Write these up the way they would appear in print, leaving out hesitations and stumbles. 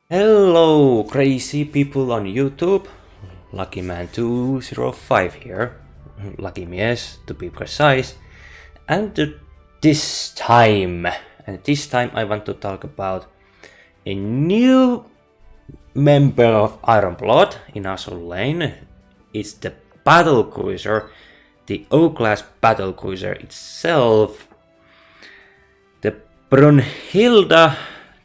Hello, crazy people on YouTube. LuckyMan205 here. Lucky Mies to be precise. And this time, I want to talk about a new member of Iron Blood in Azur Lane. It's the Battlecruiser, the O-Class Battlecruiser itself. The Brunhilda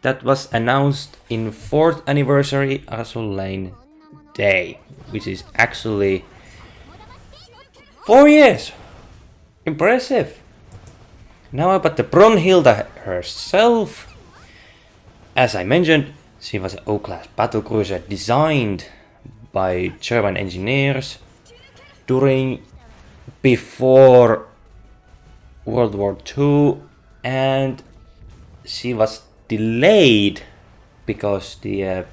that was announced in 4th anniversary Azur Lane Day, which is actually 4 years. Impressive. Now about the Brunhilda herself. As I mentioned, she was an O-Class Battlecruiser designed by German engineers before World War II, and she was delayed because the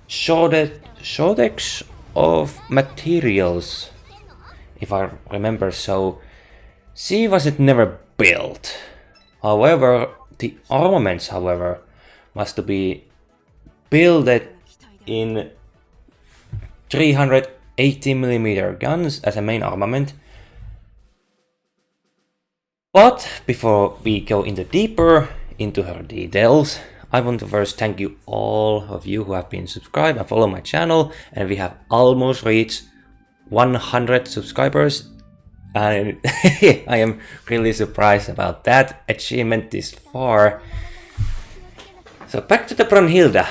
shortage of materials, if I remember so, she wasn't never built. However, the armaments, was to be built in 380mm guns as a main armament. But before we go deeper into her details, I want to first thank you all of you who have been subscribed and follow my channel, and we have almost reached 100 subscribers, and I am really surprised about that achievement this far. So back to the Brunhilda,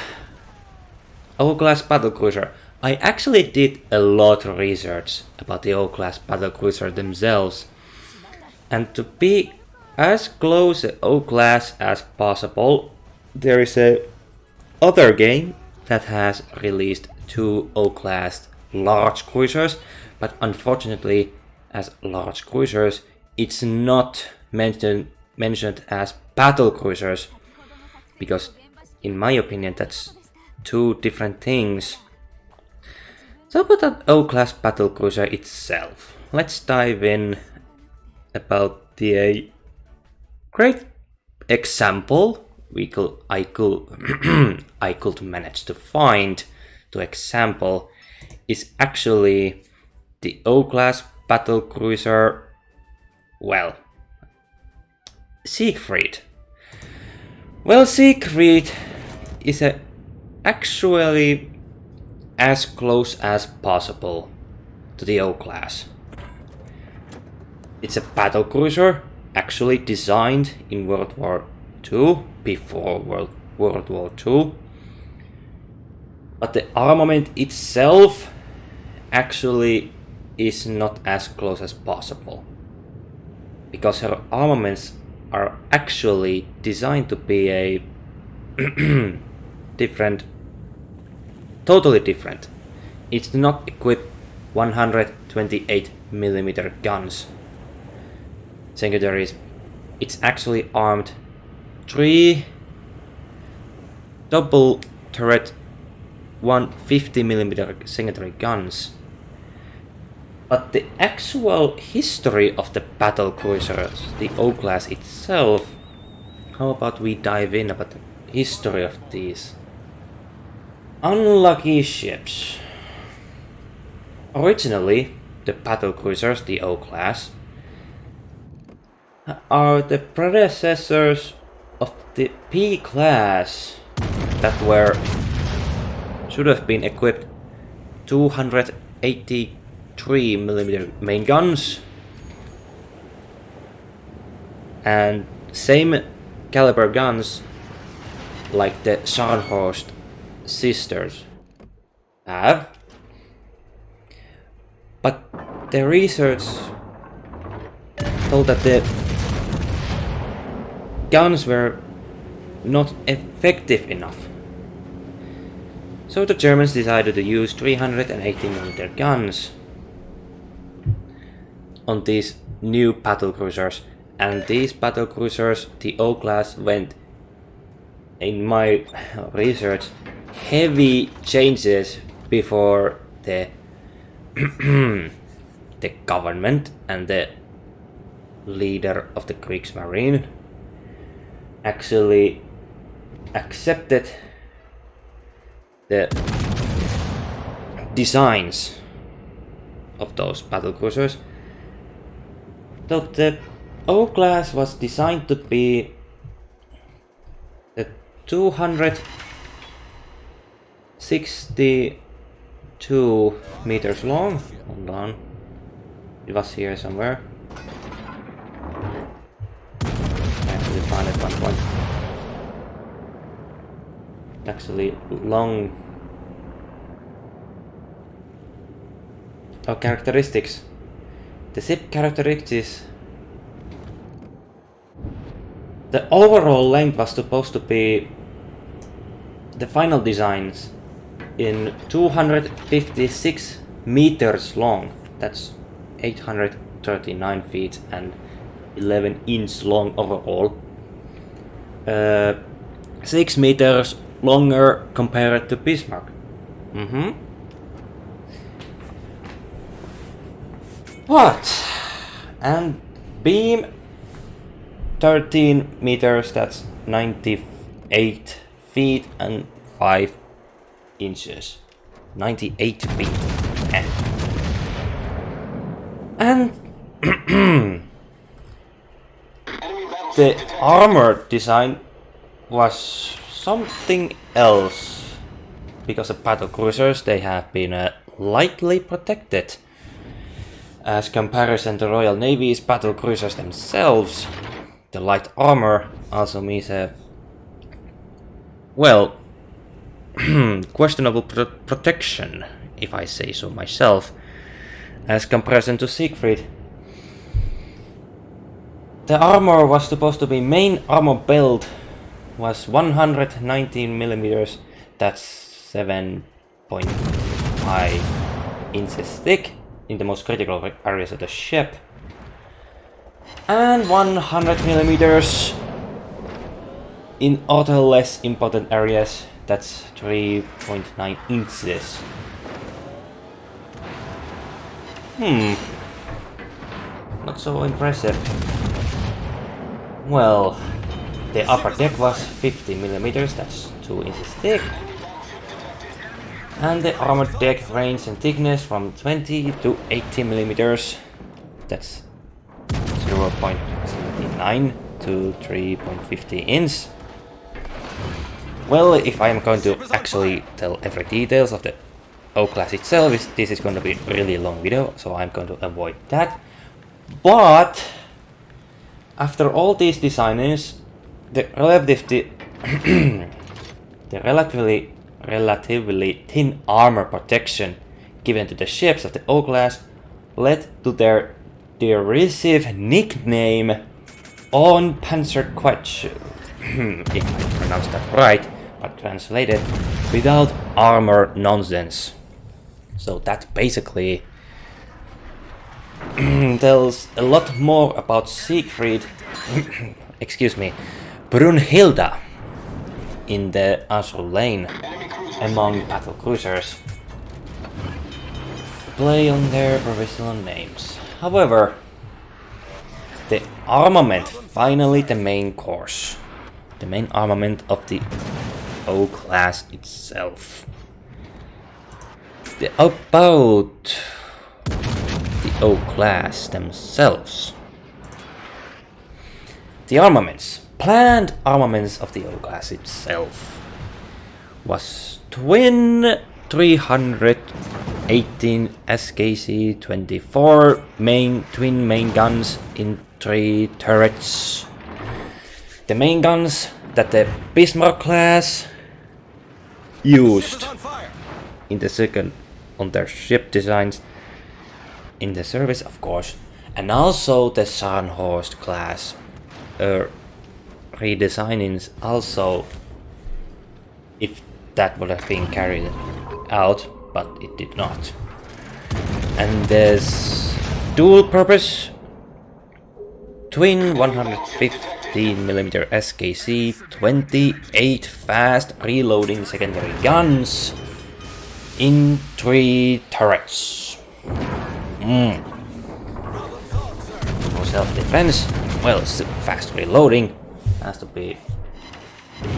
O-Class Battlecruiser. I actually did a lot of research about the O-Class Battlecruiser themselves, and to be as close to O-Class as possible, there is a other game that has released 2 O-Class large cruisers, but unfortunately as large cruisers it's not mentioned as battle cruisers, because in my opinion that's 2 different things. So about that O-Class Battlecruiser itself, let's dive in about the great example I could manage to find. The example is actually the O-Class Battlecruiser, well, Siegfried. Well, Siegfried is actually as close as possible to the O-Class. It's a battlecruiser actually designed in World War II, before World War II, but the armament itself actually is not as close as possible, because her armaments are actually designed to be a totally different. It's not equipped 128mm guns. Secondaries, it's actually armed 3 double turret 150mm secondary guns. But the actual history of the battle cruisers, the O-Class itself, how about we dive in about the history of these unlucky ships. Originally, the battle cruisers, the O-Class, are the predecessors of the P-Class that should have been equipped 283mm main guns and same caliber guns like the Scharnhorst sisters have, but the research told that the guns were not effective enough. So the Germans decided to use 380mm guns on these new battlecruisers, and these battlecruisers, the O-Class, went, in my research, heavy changes before the the government and the leader of the Kriegsmarine actually accepted the designs of those battlecruisers. So the O class was designed to be the 262 meters long. Hold on, it was here somewhere. I actually found it at one point. Actually long. Oh, characteristics. The ship characteristics. The overall length was supposed to be the final designs in 256 meters long. That's 839 feet and 11 inches long overall. 6 meters longer compared to Bismarck. What? And beam 13 meters, that's 98 feet and 5 inches. 98 feet. And the armor design was something else, because the battlecruisers, they have been lightly protected as comparison to Royal Navy's battlecruisers themselves. The light armor also means well, questionable protection, if I say so myself, as comparison to Siegfried. The armor was supposed to be main armor belt was 119 millimeters, that's 7.5 inches thick in the most critical areas of the ship, and 100 millimeters in other less important areas, that's 3.9 inches. Not so impressive. Well, the upper deck was 50 millimeters, that's 2 inches thick. And the armored deck range and thickness from 20 to 80 millimeters, that's 0.79 to 3.50 inches. Well, if I am going to actually tell every details of the O-Class itself, this is going to be a really long video, so I'm going to avoid that. But after all these designs, the relatively thin armor protection given to the ships of the O-Class led to their derisive nickname on Panzer Quetsch, if I pronounced that right, but translated without armor nonsense. So that basically tells a lot more about Siegfried, excuse me, Brunhilda in the Azur Lane among battlecruisers. Play on their provisional names. However, the armament, finally the main course. The main armament of the O-Class itself. About the O-Class themselves. The armaments, planned armaments of the O-Class itself, was twin 318 SKC 24 twin main guns in 3 turrets. The main guns that the Bismarck class used in the second on their ship designs in the service, of course, and also the Scharnhorst class redesignings also, if that would have been carried out, but it did not. And there's dual purpose twin 115mm SKC 28 fast reloading secondary guns in 3 turrets. For self-defense, well, fast reloading has to be,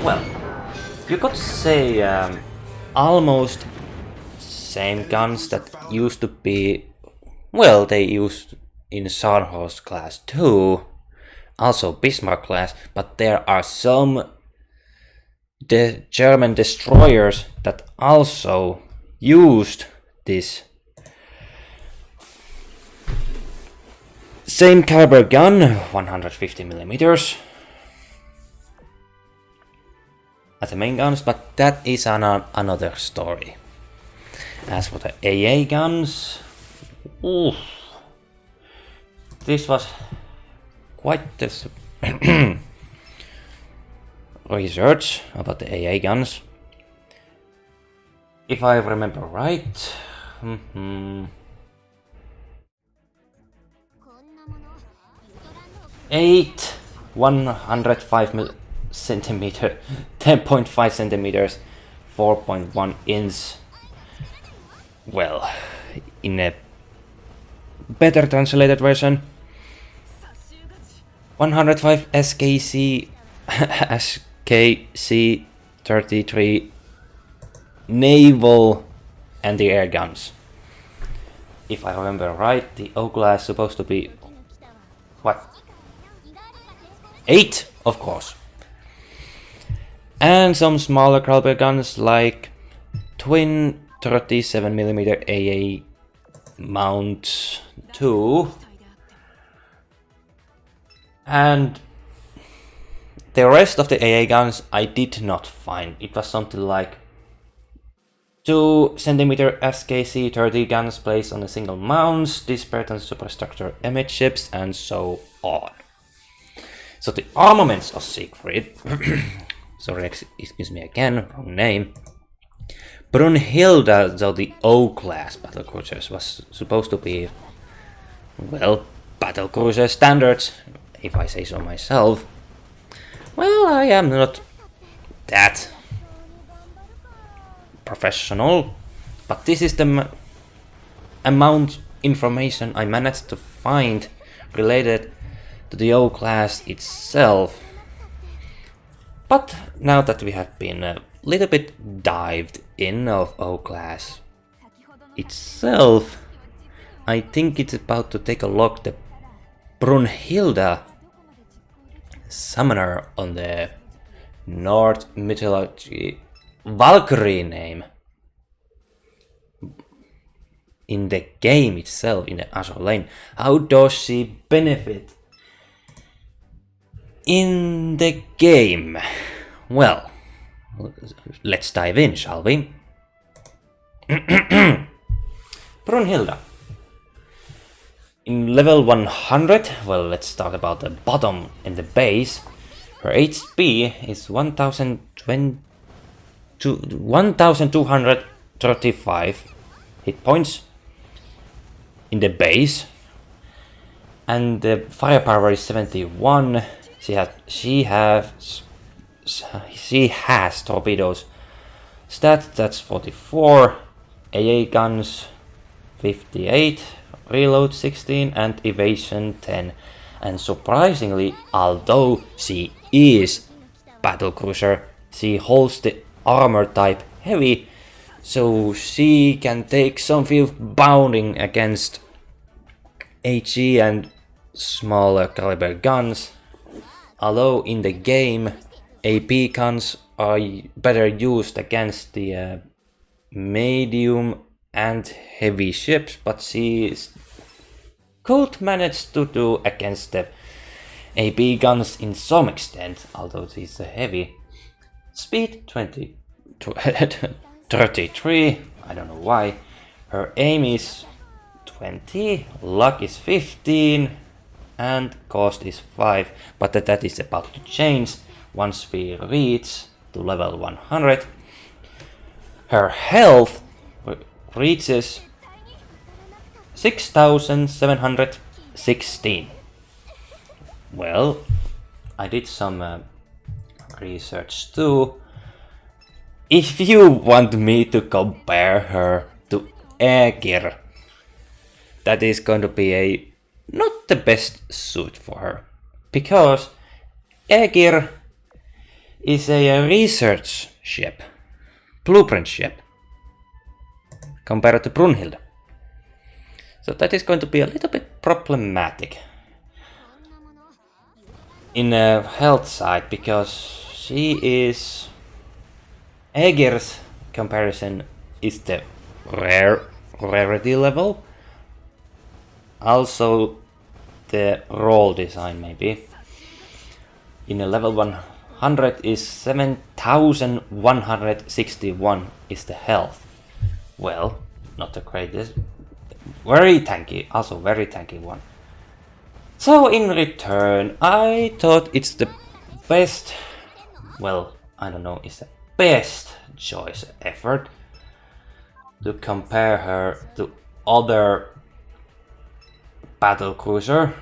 well, you could say almost same guns that used to be, well, they used in Scharnhorst class 2, also Bismarck class, but there are some German destroyers that also used this same caliber gun, 150 millimeters, as the main guns, but that is another story. As for the AA guns, this was quite this research about the AA guns. If I remember right, 8 105 centimeter, 10.5 centimeters, 4.1 inch. Well, in a better translated version, 105 SKC SKC 33 naval anti-air guns. If I remember right, the O class supposed to be what? 8, of course. And some smaller caliber guns like twin 37mm AA mount 2. And the rest of the AA guns I did not find. It was something like 2 centimeter SKC 30 guns placed on a single mount, disparate and superstructure image ships, and so on. So the armaments of Siegfried, sorry, excuse me again, wrong name. Brunhilda, though the O-class battlecruisers, was supposed to be, well, battlecruiser standards, if I say so myself. Well, I am not that professional, but this is the amount information I managed to find related to the O-class itself. But now that we have been a little bit dived in of O-class itself, I think it's about to take a look at the Brunhilda summoner on the North mythology Valkyrie name in the game itself, in the Azur Lane. How does she benefit in the game? Well, let's dive in, shall we? Brunhilda. In level 100, well, let's talk about the bottom and the base. Her HP is 1235 hit points in the base, and the firepower is 71. She has torpedoes stat, that's 44, AA guns 58, reload 16, and evasion 10. And surprisingly, although she is battlecruiser, she holds the armor type heavy, so she can take some field bounding against HE and smaller caliber guns. Although in the game AP guns are better used against the medium and heavy ships, but she could manage to do against the AP guns in some extent, although she's heavy. Speed 33, I don't know why. Her aim is 20, luck is 15, and cost is 5, but that is about to change once we reach to level 100. Her health reaches 6716. Well, I did some research too. If you want me to compare her to Aegir, that is going to be not the best suit for her, because Aegir is a research ship. blueprint ship compared to Brunhilde. So that is going to be a little bit problematic in a health side, because she is... Aegir's comparison is the rarity level. Also the roll design maybe. In a level 100 is 7161 is the health. Well, not the greatest. Very tanky, also very tanky one. So in return, I thought it's the best, well, I don't know, it's the best choice effort to compare her to other battlecruiser.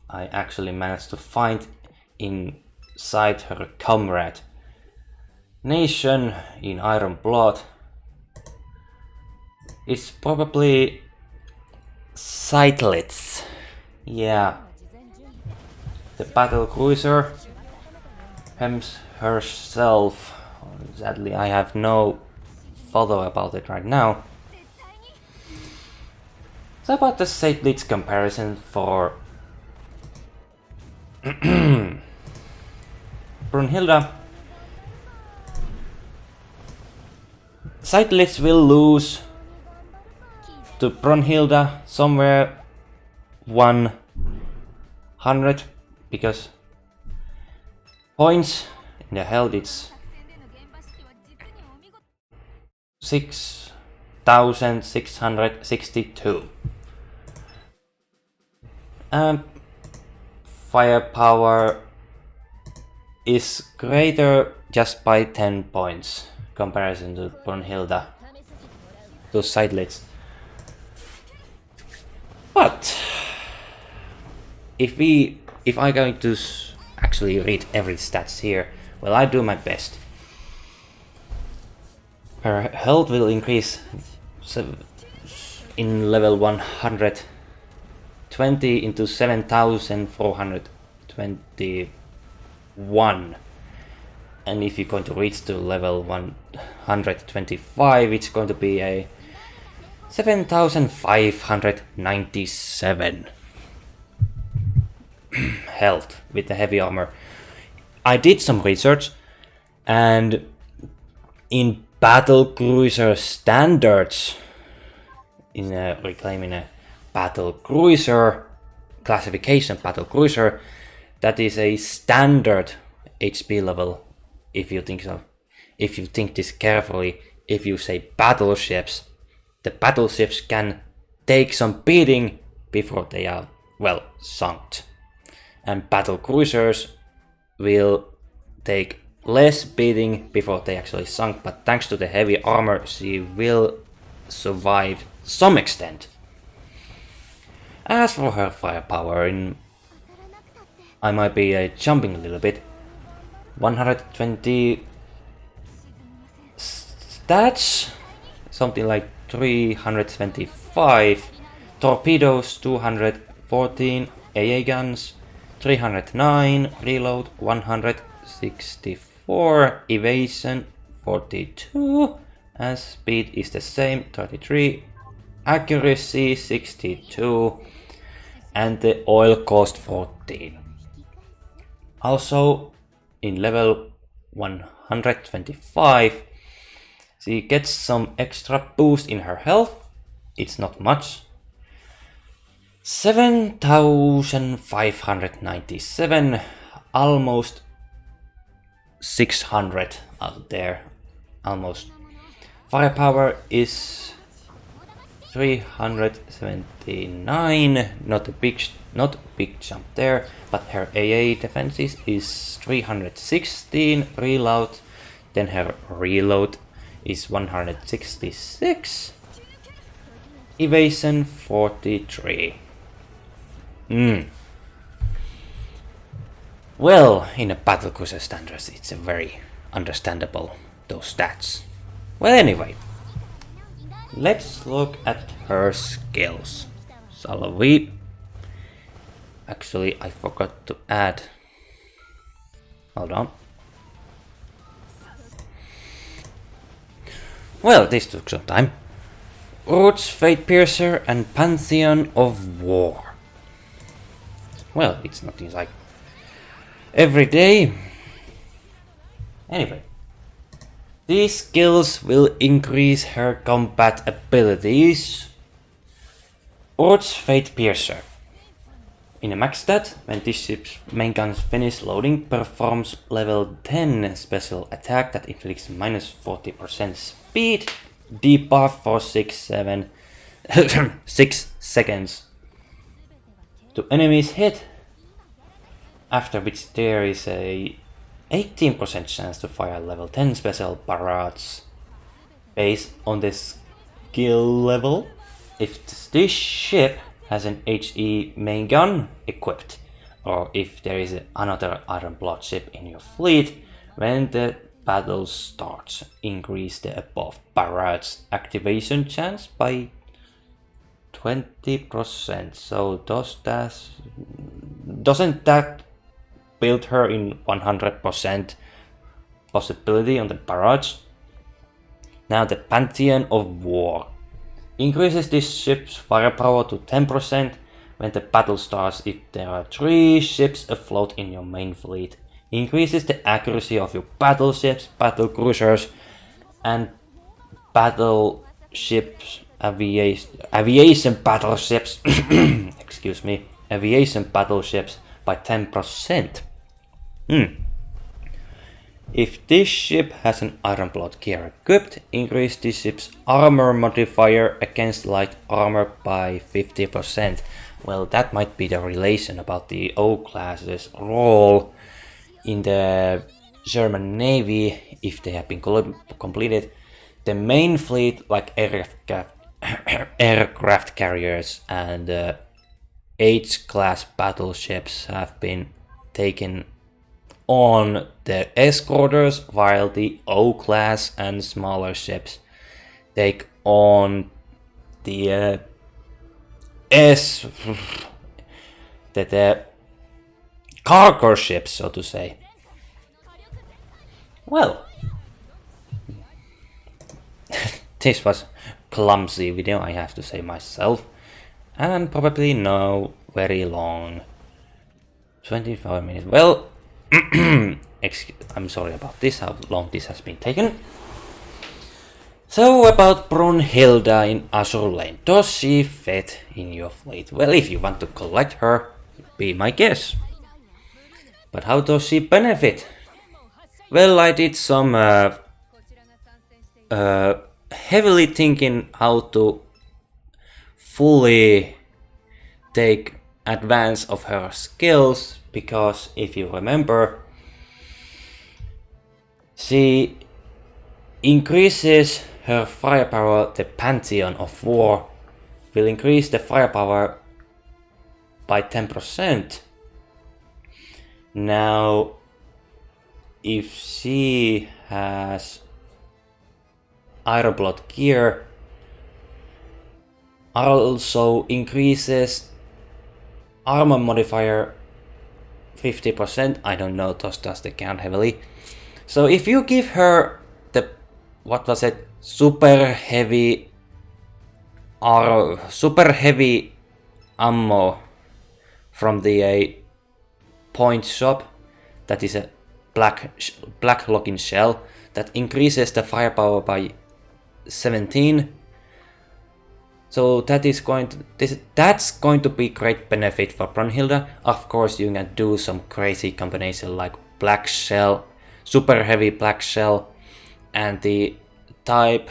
I actually managed to find inside her comrade nation in Iron Blood. It's probably Sightlets. Yeah, the battlecruiser herself. Sadly, I have no photo about it right now. So about the Sightlets comparison for Brunhilda. Sightlets will lose to Brunhilda somewhere 100, because points in the health it's 6,662. Firepower is greater just by 10 points comparison to Brunhilda, those Sightlets. But if I'm going to actually read every stats here, well, I do my best. Her health will increase in level 120 into 7,421, and if you're going to reach to level 125, it's going to be a 7,597 health with the heavy armor. I did some research, and in battlecruiser standards, in reclaiming a battlecruiser classification, battlecruiser, that is a standard HP level. If you think so, if you think this carefully, if you say battleships, the battleships can take some beating before they are, well, sunk. And battlecruisers will take less beating before they actually sunk, but thanks to the heavy armor, she will survive some extent. As for her firepower, I might be jumping a little bit. 120 stats, something like 325, torpedoes 214, AA guns 309, reload 164, evasion 42, and speed is the same, 33, accuracy 62, and the oil cost 14. Also in level 125 she gets some extra boost in her health. It's not much. 7,597, almost 600 out there, almost. Firepower is 379, not a big jump there, but her AA defenses is 316, reload, then her reload is 166, evasion 43. Well, in a battlecruiser standards, it's a very understandable, those stats. Well, anyway, let's look at her skills. Shall we? Actually, I forgot to add. Hold on. Well, this took some time. Roots, Fate Piercer, and Pantheon of War. Well, it's not like every day. Anyway, these skills will increase her combat abilities. Roots, Fate Piercer. In a max stat, when this ship's main guns finish loading, performs level 10 special attack that inflicts minus 40% speed debuff for 6 seconds to enemies hit, after which there is a 18% chance to fire level 10 special barrage based on the skill level. If this ship has an HE main gun equipped, or if there is another Iron Blood ship in your fleet, when the battle starts, increase the above barrage activation chance by 20%. So doesn't that build her in 100% possibility on the barrage? Now the Pantheon of War increases this ship's firepower to 10% when the battle starts if there are 3 ships afloat in your main fleet. Increases the accuracy of your battleships, battlecruisers, and battleships, aviation battleships, excuse me, aviation battleships by 10%. If this ship has an Iron Blood gear equipped, increase this ship's armor modifier against light armor by 50%. Well, that might be the relation about the O classes role in the German Navy if they have been completed. The main fleet, like aircraft carriers and H-class battleships, have been taken on the escorters, while the O-class and smaller ships take on the cargo ships, so to say. Well, this was clumsy video, I have to say myself, and probably no very long. 25 minutes. Well, I'm sorry about this, how long this has been taken. So about Brunhilda in Azur Lane. Does she fit in your fleet? Well, if you want to collect her, be my guest. But how does she benefit? Well, I did some heavily thinking how to fully take advantage of her skills, because if you remember, she increases her firepower. The Pantheon of War will increase the firepower by 10%. Now, if she has Iron Blood gear, also increases armor modifier 50%. I don't know, does the count heavily. So if you give her the, what was it, super heavy ammo from the point shop, that is a black locking shell that increases the firepower by 17. So that's going to be great benefit for Brunhilde. Of course, you can do some crazy combination like black shell, super heavy black shell, and the type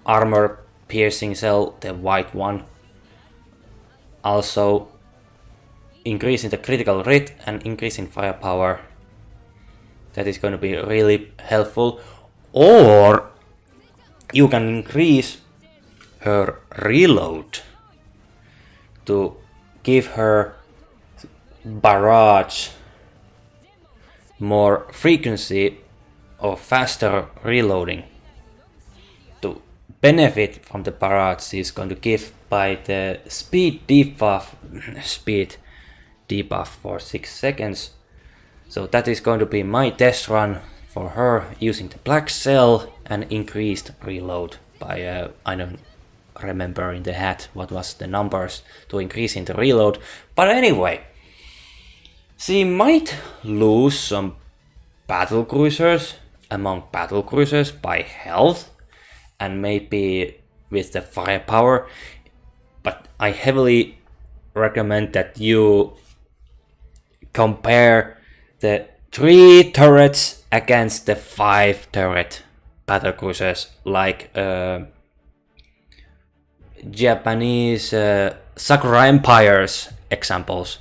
armor piercing shell, the white one. Also increasing the critical rate and increasing firepower. That is going to be really helpful. Or you can increase her reload to give her barrage more frequency or faster reloading. To benefit from the barrage, she is going to give by the speed debuff for 6 seconds. So that is going to be my test run for her using the black shell and increased reload by I don't remember in the head what was the numbers to increase in the reload, but anyway, she might lose some battlecruisers among battlecruisers by health and maybe with the firepower, but I heavily recommend that you compare the 3 turrets against the 5 turret battlecruisers, like Japanese Sakura Empire's examples.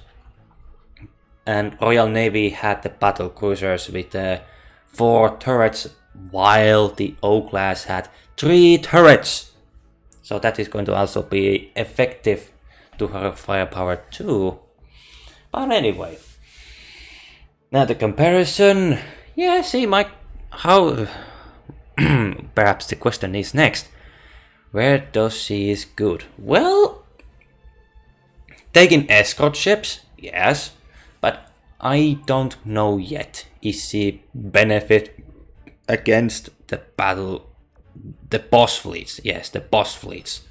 And Royal Navy had the battlecruisers with 4 turrets, while the O-class had 3 turrets. So that is going to also be effective to her firepower too. But anyway, now the comparison. Yeah, see, Mike, how... perhaps the question is next. Where does she is good? Well, taking escort ships, yes, but I don't know yet. Is she benefit against the boss fleets? Yes, the boss fleets.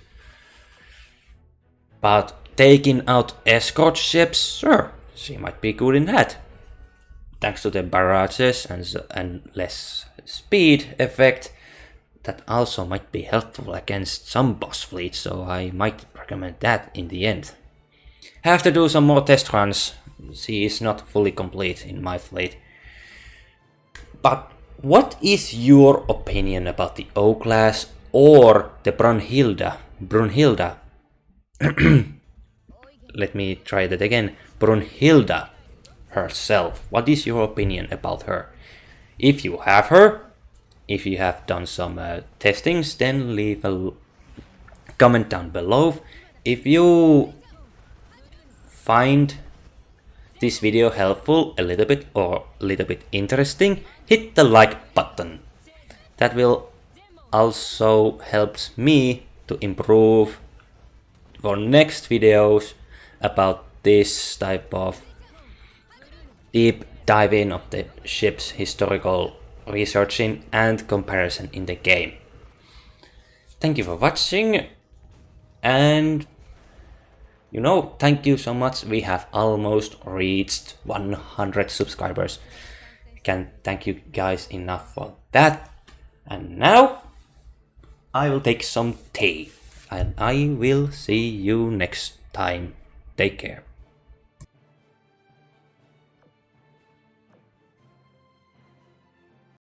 But taking out escort ships, sure, she might be good in that. Thanks to the barrages and less speed effect, that also might be helpful against some boss fleets, so I might recommend that in the end. Have to do some more test runs. She is not fully complete in my fleet. But what is your opinion about the O-class or the Brunhilda? Let me try that again. Brunhilda herself. What is your opinion about her? If you have her, if you have done some testings, then leave a comment down below. If you find this video helpful a little bit or a little bit interesting, hit the like button. That will also helps me to improve for next videos about this type of deep dive in of the ship's historical researching and comparison in the game. Thank you for watching, and thank you so much. We have almost reached 100 subscribers. Can't thank you guys enough for that. And now I will take some tea, and I will see you next time. Take care.